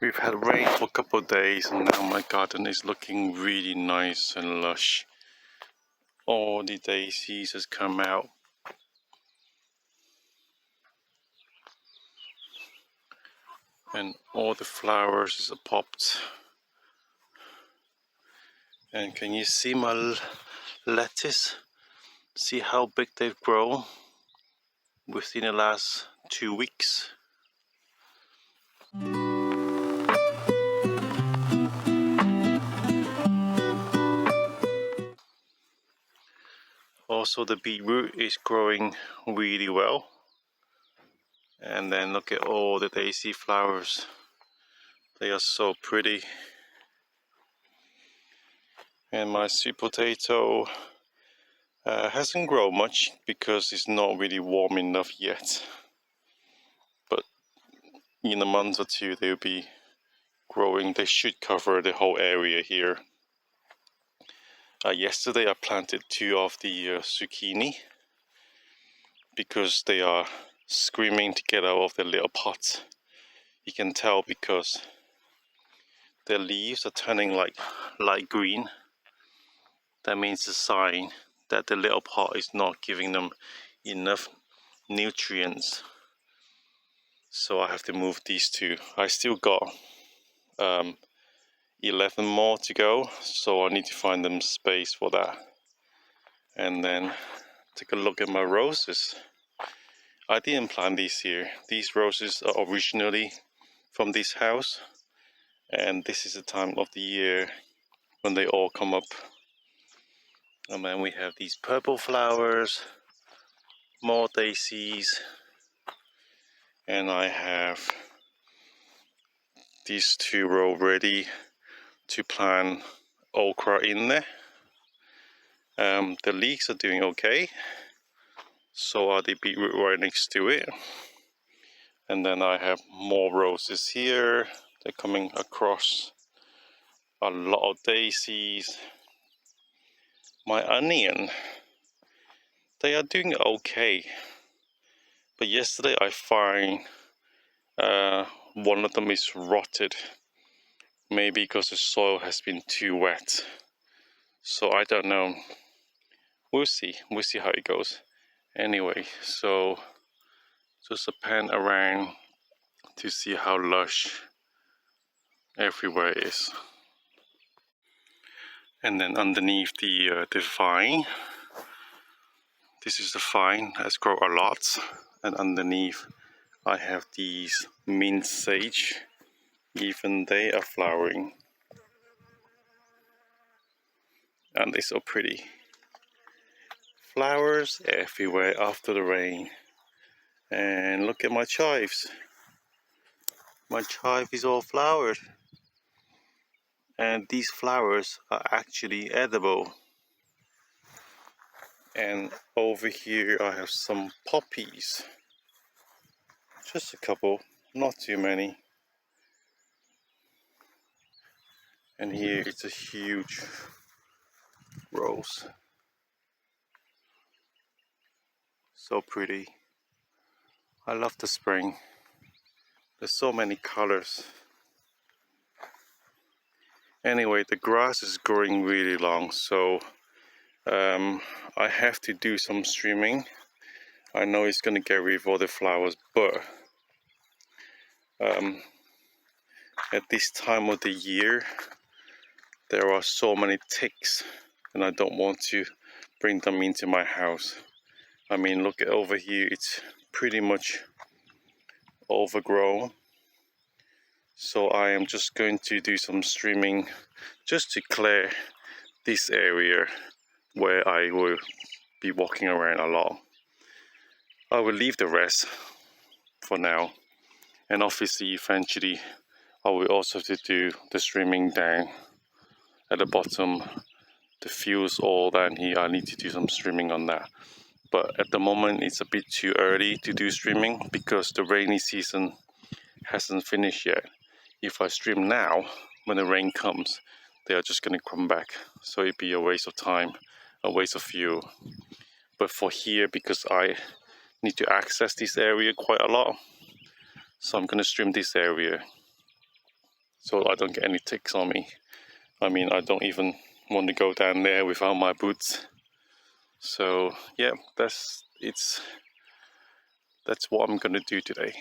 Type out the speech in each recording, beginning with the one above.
We've had rain for a couple of days and now my garden is looking really nice and lush. All the daisies has come out. And all the flowers is popped. And can you see my lettuce? See how big they've grown within the last 2 weeks. Also the beetroot is growing really well. And then look at all the daisy flowers. They are so pretty. And my sweet potato hasn't grown much because it's not really warm enough yet. But in a month or two they'll be growing. They should cover the whole area here. Yesterday I planted 2 of the zucchini because they are screaming to get out of the little pots. You can tell because their leaves are turning like light green. That means a sign that the little pot is not giving them enough nutrients. So I have to move these 2. I still got 11 more to go, so I need to find them space for that. And then take a look at my roses. I didn't plant these here. These roses are originally from this house, and this is the time of the year when they all come up. And then we have these purple flowers, more daisies, and I have these 2 rows ready to plant okra in there. The leeks are doing okay, so are the beetroot right next to it. And then I have more roses here. They're coming across. A lot of daisies. My onion, they are doing okay. But yesterday I find one of them is rotted. Maybe because the soil has been too wet. So I don't know. We'll see how it goes. Anyway, so just a pan around to see how lush everywhere is. And then underneath the vine, this is the vine has grown a lot. And underneath I have these mint sage. Even they are flowering. And they're so pretty. Flowers everywhere after the rain. And look at my chives. My chive is all flowered. And these flowers are actually edible. And over here I have some poppies. Just a couple, not too many. And here it's a huge rose. So pretty. I love the spring. There's so many colors. Anyway, the grass is growing really long, so I have to do some trimming. I know it's going to get rid of all the flowers, but at this time of the year there are so many ticks and I don't want to bring them into my house. I mean, look at over here, it's pretty much overgrown. So I am just going to do some trimming just to clear this area where I will be walking around a lot. I will leave the rest for now, and obviously eventually I will also have to do the trimming down at the bottom. The fields all down here, I need to do some trimming on that. But at the moment it's a bit too early to do trimming because the rainy season hasn't finished yet. If I trim now, when the rain comes, they are just going to come back. So it'd be a waste of time, a waste of fuel. But for here, because I need to access this area quite a lot, so I'm going to trim this area. so I don't get any ticks on me. I mean, I don't even want to go down there without my boots. So yeah, that's what I'm gonna do today.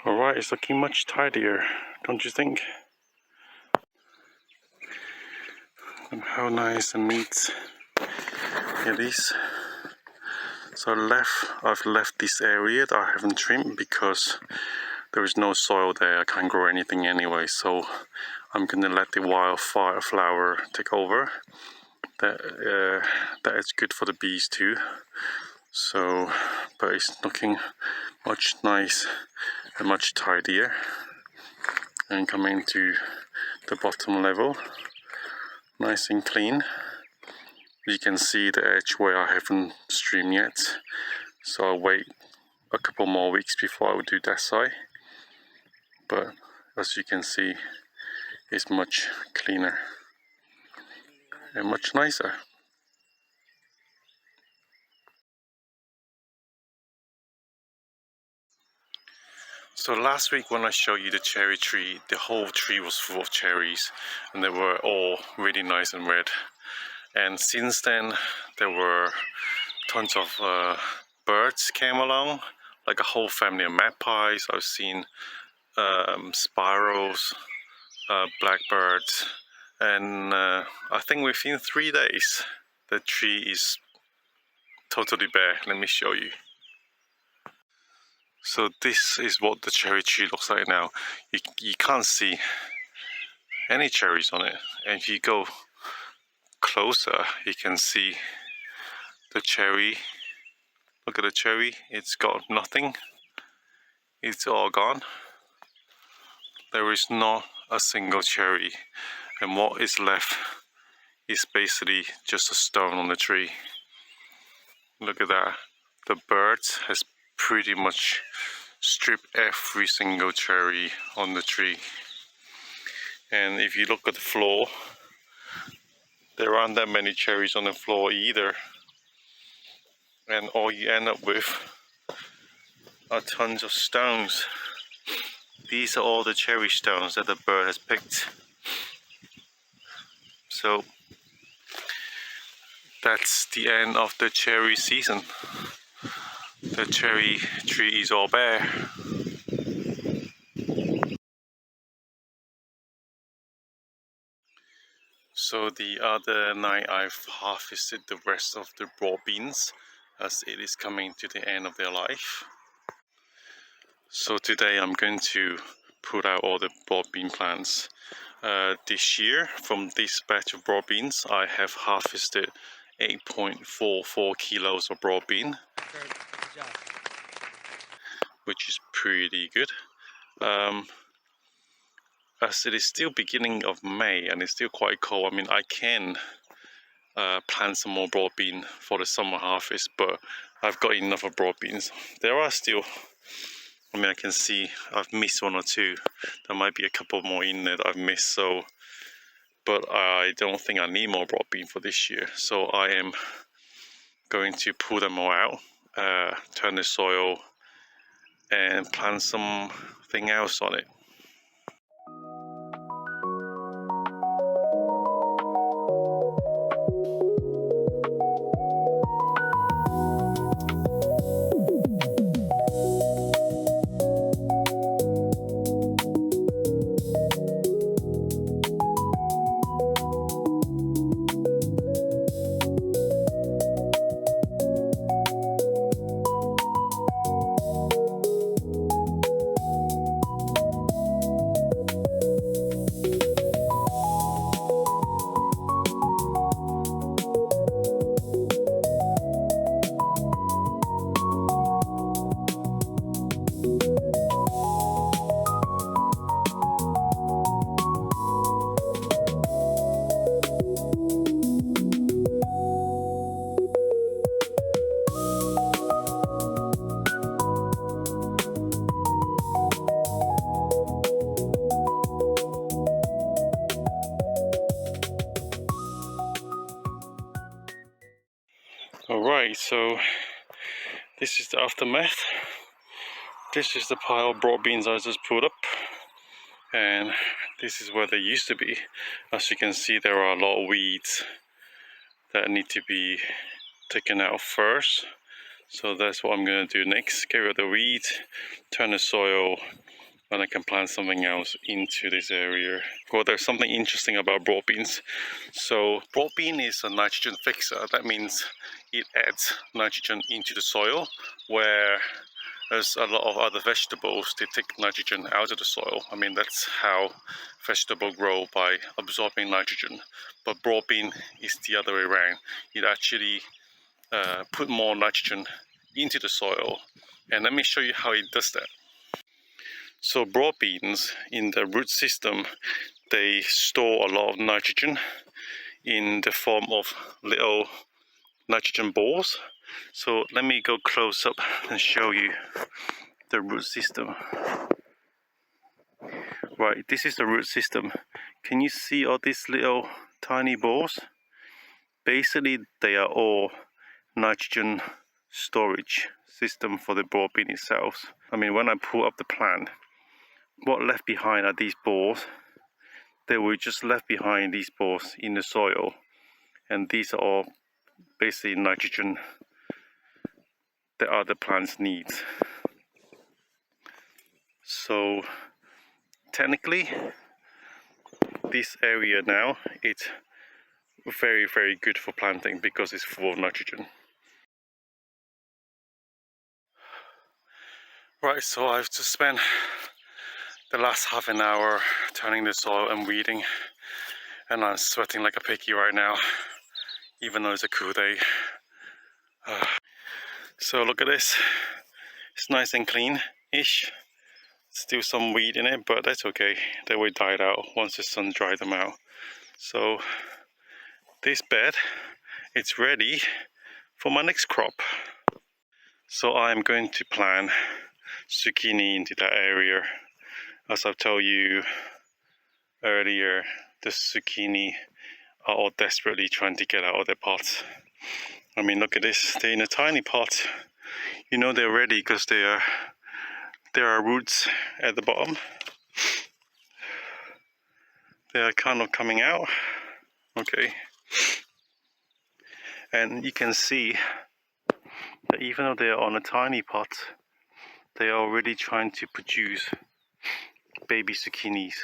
Alright, it's looking much tidier, don't you think? And how nice and neat it is. So I've left this area that I haven't trimmed because there is no soil there. I can't grow anything anyway, so I'm gonna let the wildfire flower take over. That is good for the bees too. So, but it's looking much nice and much tidier. And coming to the bottom level, nice and clean. You can see the edge where I haven't streamed yet, so I'll wait a couple more weeks before I will do that side. But as you can see, it's much cleaner and much nicer. So last week when I showed you the cherry tree, the whole tree was full of cherries and they were all really nice and red. And since then there were tons of birds came along, like a whole family of magpies. I've seen sparrows, blackbirds, and I think within 3 days the tree is totally bare. Let me show you. So this is what the cherry tree looks like now. You can't see any cherries on it, and if you go closer you can see the cherry. Look at the cherry, it's got nothing, it's all gone. There is not a single cherry, and what is left is basically just a stone on the tree. Look at that. The birds has pretty much stripped every single cherry on the tree. And if you look at the floor, there aren't that many cherries on the floor either. And all you end up with are tons of stones. These are all the cherry stones that the bird has picked. So that's the end of the cherry season. The cherry tree is all bare. So the other night I've harvested the rest of the broad beans as it is coming to the end of their life. So today I'm going to put out all the broad bean plants. This year, from this batch of broad beans, I have harvested 8.44 kilos of broad bean, which is pretty good. As it is still beginning of May and it's still quite cold, I mean, I can plant some more broad bean for the summer harvest, but I've got enough of broad beans. There are still, I mean, I can see I've missed one or two. There might be a couple more in there that I've missed, so, but I don't think I need more broad bean for this year. So I am going to pull them all out, turn the soil and plant something else on it. Alright, so this is the aftermath. This is the pile of broad beans I just put up, and this is where they used to be. As you can see, there are a lot of weeds that need to be taken out first. So that's what I'm going to do next. Get rid of the weeds, turn the soil, and I can plant something else into this area. Well, there's something interesting about broad beans. So broad bean is a nitrogen fixer. That means it adds nitrogen into the soil, where there's a lot of other vegetables, they take nitrogen out of the soil. I mean, that's how vegetables grow, by absorbing nitrogen. But broad bean is the other way around. It actually put more nitrogen into the soil. And let me show you how it does that. So broad beans, in the root system, they store a lot of nitrogen in the form of little nitrogen balls. So let me go close up and show you the root system. Right, this is the root system. Can you see all these little tiny balls? Basically, they are all nitrogen storage system for the broad bean itself. I mean, when I pull up the plant, what left behind are these balls. They were just left behind, these balls, in the soil, and these are all basically nitrogen that other plants need. So technically, this area now, it's very, very good for planting because it's full of nitrogen. Right, so I've just spent the last half an hour turning the soil and weeding, and I'm sweating like a piggy right now, even though it's a cool day. So look at this, it's nice and clean-ish. Still some weed in it, but that's okay, they will die out once the sun dried them out. So this bed, it's ready for my next crop. So I'm going to plant zucchini into that area. As I've told you earlier, the zucchini are all desperately trying to get out of their pots. I mean, look at this, they're in a tiny pot. You know they're ready because there are roots at the bottom. They are kind of coming out. Okay. And you can see that even though they are on a tiny pot, they are already trying to produce baby zucchinis.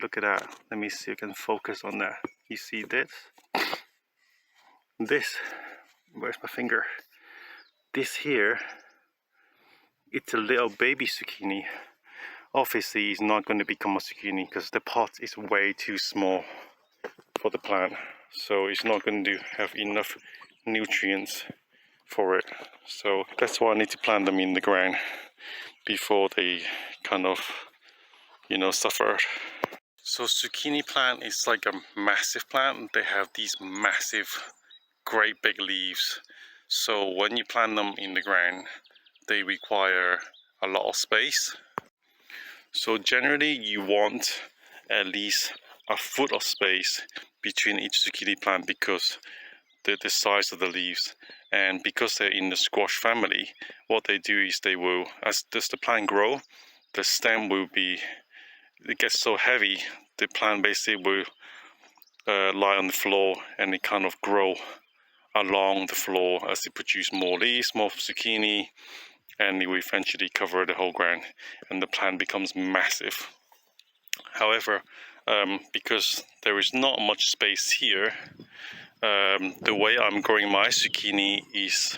Look at that. Let me see if I can focus on that. You see this? This, where's my finger? This here, it's a little baby zucchini. Obviously it's not going to become a zucchini because the pot is way too small for the plant. So it's not going to have enough nutrients for it. So that's why I need to plant them in the ground before they kind of, you know, suffer. So zucchini plant is like a massive plant. They have these massive, great big leaves. So when you plant them in the ground, they require a lot of space. So generally you want at least a foot of space between each zucchini plant because the size of the leaves, and because they're in the squash family, what they do is they will, as the plant grow, the stem will be, it gets so heavy, the plant basically will lie on the floor and it kind of grow along the floor as it produce more leaves, more zucchini, and it will eventually cover the whole ground and the plant becomes massive. However, because there is not much space here, the way I'm growing my zucchini is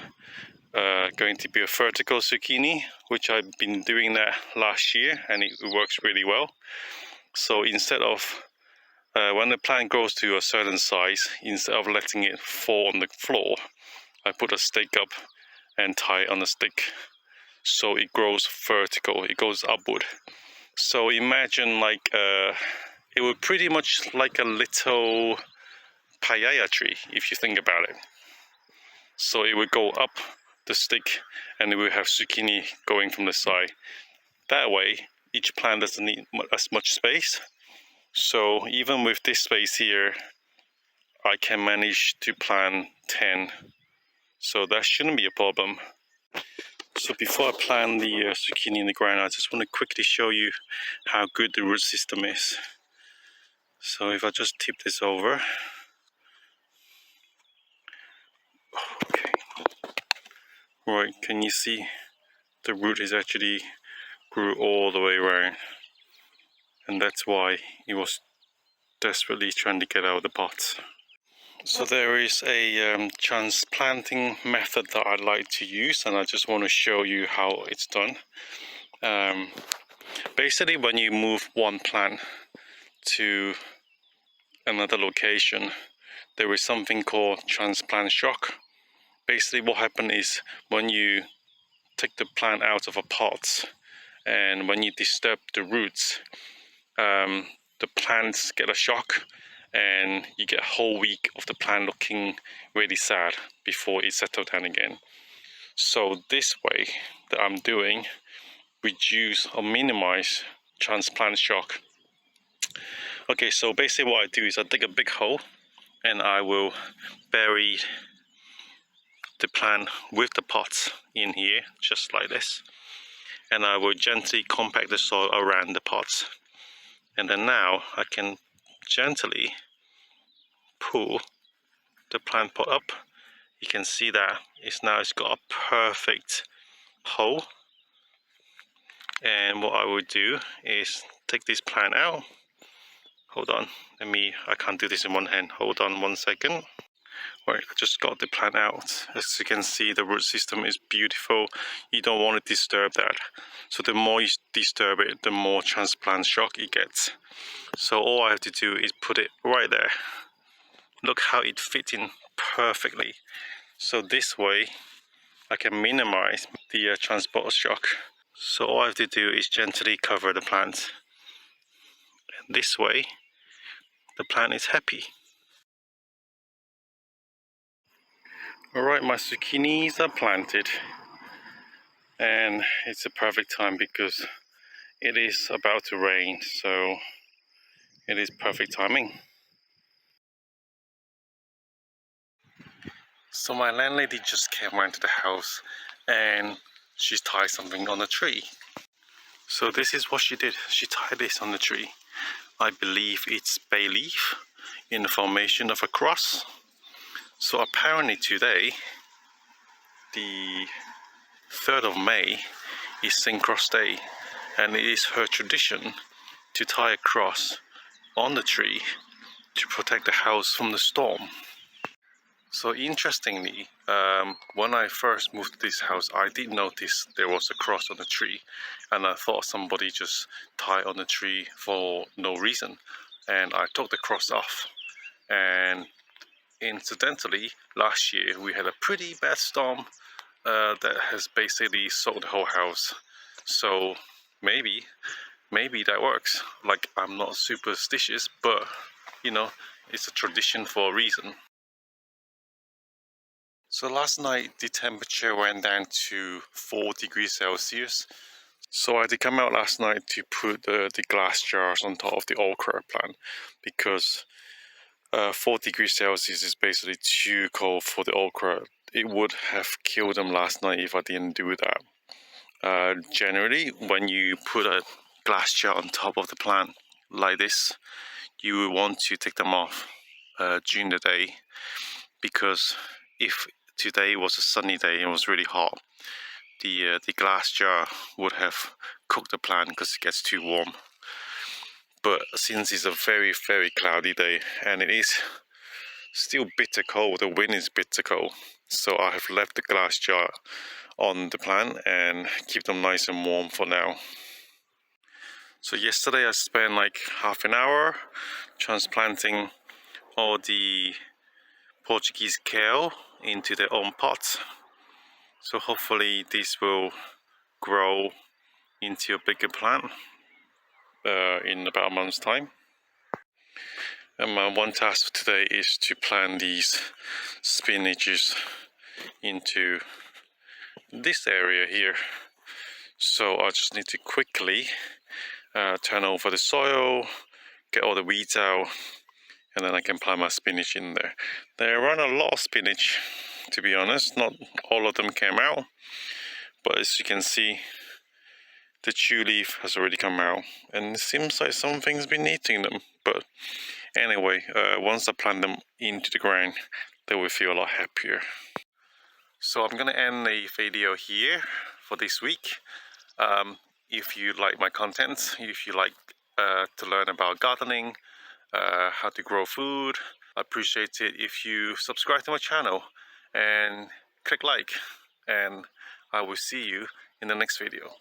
going to be a vertical zucchini, which I've been doing that last year and it works really well. So instead of when the plant grows to a certain size, instead of letting it fall on the floor, I put a stake up and tie it on a stick. So it grows vertical, it goes upward. So imagine like, it would pretty much like a little papaya tree, if you think about it. So it would go up the stick and it will have zucchini going from the side. That way, each plant doesn't need as much space. So even with this space here, I can manage to plant 10. So that shouldn't be a problem. So before I plant the zucchini in the ground, I just want to quickly show you how good the root system is. So if I just tip this over. Okay. Right, can you see the root is actually grew all the way around, and that's why it was desperately trying to get out of the pot. So there is a transplanting method that I like to use, and I just want to show you how it's done. Basically, when you move one plant to another location, there is something called transplant shock. Basically what happens is when you take the plant out of a pot and when you disturb the roots, the plants get a shock and you get a whole week of the plant looking really sad before it settles down again. So this way that I'm doing reduce or minimize transplant shock. Okay, so basically what I do is I dig a big hole and I will bury the plant with the pots in here, just like this. And I will gently compact the soil around the pots. And then now I can gently pull the plant pot up. You can see that it's got a perfect hole. And what I will do is take this plant out. Hold on, I can't do this in one hand. Hold on 1 second. Right, I just got the plant out. As you can see, the root system is beautiful. You don't want to disturb that. So the more you disturb it, the more transplant shock it gets. So all I have to do is put it right there. Look how it fits in perfectly. So this way, I can minimize the transport shock. So all I have to do is gently cover the plant. And this way, the plant is happy. Alright, my zucchinis are planted. And it's a perfect time because it is about to rain, so it is perfect timing. So my landlady just came around to the house and she's tied something on the tree. So this is what she did. She tied this on the tree. I believe it's bay leaf in the formation of a cross. So apparently today, the 3rd of May, is St. Cross Day, and it is her tradition to tie a cross on the tree to protect the house from the storm. So interestingly, when I first moved to this house, I did notice there was a cross on the tree, and I thought somebody just tied on the tree for no reason, and I took the cross off. And incidentally, last year we had a pretty bad storm that has basically soaked the whole house. So maybe that works. Like, I'm not superstitious, but you know, it's a tradition for a reason. So last night the temperature went down to 4 degrees Celsius. So I did come out last night to put the glass jars on top of the okra plant, because 4 degrees Celsius is basically too cold for the okra. It would have killed them last night if I didn't do that. Generally, when you put a glass jar on top of the plant like this, you will want to take them off during the day, because if today was a sunny day and it was really hot, the glass jar would have cooked the plant because it gets too warm. But since it's a very, very cloudy day and it is still bitter cold, the wind is bitter cold, so I have left the glass jar on the plant and keep them nice and warm for now. So yesterday I spent like half an hour transplanting all the Portuguese kale into their own pots. So hopefully this will grow into a bigger plant in about a month's time. And my one task for today is to plant these spinaches into this area here. So I just need to quickly turn over the soil, get all the weeds out, and then I can plant my spinach in there. There aren't a lot of spinach, to be honest. Not all of them came out, but as you can see, the chew leaf has already come out, and it seems like something's been eating them. But anyway, once I plant them into the ground, they will feel a lot happier. So I'm gonna end the video here for this week. If you like my content, if you like to learn about gardening, how to grow food, I appreciate it if you subscribe to my channel and click like, and I will see you in the next video.